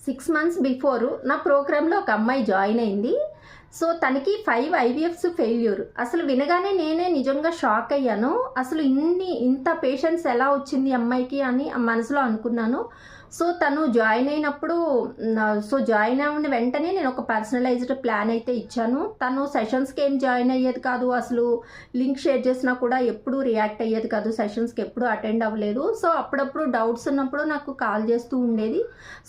6 months before నా ప్రోగ్రాంలో ఒక అమ్మాయి జాయిన్ అయింది. సో తనకి 5 ఐవీఎఫ్స్ ఫెయిల్యూర్. అసలు వినగానే నేనే నిజంగా షాక్ అయ్యాను. అసలు ఇంత పేషెన్స్ ఎలా వచ్చింది అమ్మాయికి అని మనసులో అనుకున్నాను. సో తను జాయిన్ అయినప్పుడు జాయిన్ అయిన వెంటనే నేను ఒక పర్సనలైజ్డ్ ప్లాన్ అయితే ఇచ్చాను. తను సెషన్స్కి ఏం జాయిన్ అయ్యేది కాదు. అసలు లింక్ షేర్ చేసినా కూడా ఎప్పుడూ రియాక్ట్ అయ్యేది కాదు. సెషన్స్కి ఎప్పుడూ అటెండ్ అవ్వలేదు. సో అప్పుడప్పుడు డౌట్స్ ఉన్నప్పుడు నాకు కాల్ చేస్తూ ఉండేది.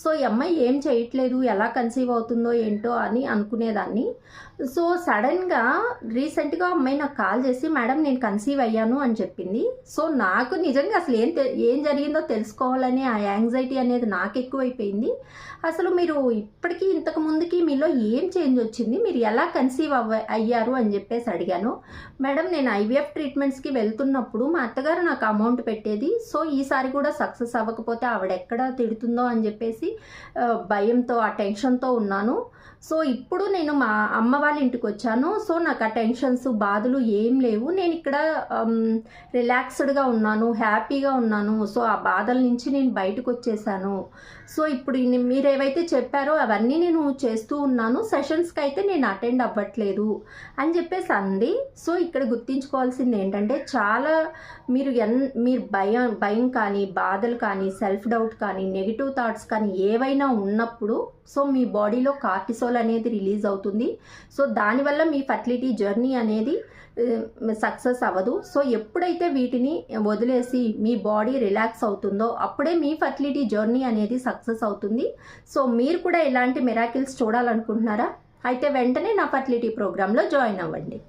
సో ఈ అమ్మాయి ఏం చేయట్లేదు, ఎలా కన్సీవ్ అవుతుందో ఏంటో అని అనుకునేదాన్ని. సో సడన్గా రీసెంట్గా అమ్మాయి నాకు కాల్ చేసి, మేడం నేను కన్సీవ్ అయ్యాను అని చెప్పింది. సో నాకు నిజంగా అసలు ఏం జరిగిందో తెలుసుకోవాలని ఆ యాంగ్జైటీ అనేది నాకు ఎక్కువైపోయింది. అసలు మీరు ఇప్పటికీ ఇంతకు ముందుకి మీలో ఏం చేంజ్ వచ్చింది, మీరు ఎలా కన్సీవ్ అయ్యారు అని చెప్పేసి అడిగాను. మేడం నేను ఐవీఎఫ్ ట్రీట్మెంట్స్కి వెళ్తున్నప్పుడు మా అత్తగారు నాకు అమౌంట్ పెట్టేది. సో ఈసారి కూడా సక్సెస్ అవ్వకపోతే ఆవిడెక్కడ తిడుతుందో అని చెప్పేసి భయంతో ఆ టెన్షన్తో ఉన్నాను. సో ఇప్పుడు నేను మా అమ్మ వాళ్ళ ఇంటికి వచ్చాను. సో నాకు ఆ టెన్షన్స్ బాధలు ఏం లేవు. నేను ఇక్కడ రిలాక్స్డ్గా ఉన్నాను, హ్యాపీగా ఉన్నాను. సో ఆ బాధల నుంచి నేను బయటకు వచ్చేసాను. సో ఇప్పుడు మీరు ఏవైతే చెప్పారో అవన్నీ నేను చేస్తూ ఉన్నాను. సెషన్స్కి అయితే నేను అటెండ్ అవ్వట్లేదు అని చెప్పేసి అంది. సో ఇక్కడ గుర్తించుకోవాల్సింది ఏంటంటే, చాలా మీరు భయం కానీ, బాధలు కానీ, సెల్ఫ్ డౌట్ కానీ, నెగిటివ్ థాట్స్ కానీ ఏవైనా ఉన్నప్పుడు సో మీ బాడీలో కార్టిసోల్ అనేది రిలీజ్ అవుతుంది. సో దానివల్ల మీ ఫర్టిలిటీ జర్నీ అనేది సక్సెస్ అవ్వదు. సో ఎప్పుడైతే వీటిని వదిలేసి మీ బాడీ రిలాక్స్ అవుతుందో అప్పుడే మీ ఫర్టిలిటీ జర్నీ అనేది సక్సెస్ అవుతుంది. సో మీరు కూడా ఇలాంటి మిరాకిల్స్ చూడాలనుకుంటున్నారా? అయితే వెంటనే నా ఫర్టిలిటీ ప్రోగ్రాంలో జాయిన్ అవ్వండి.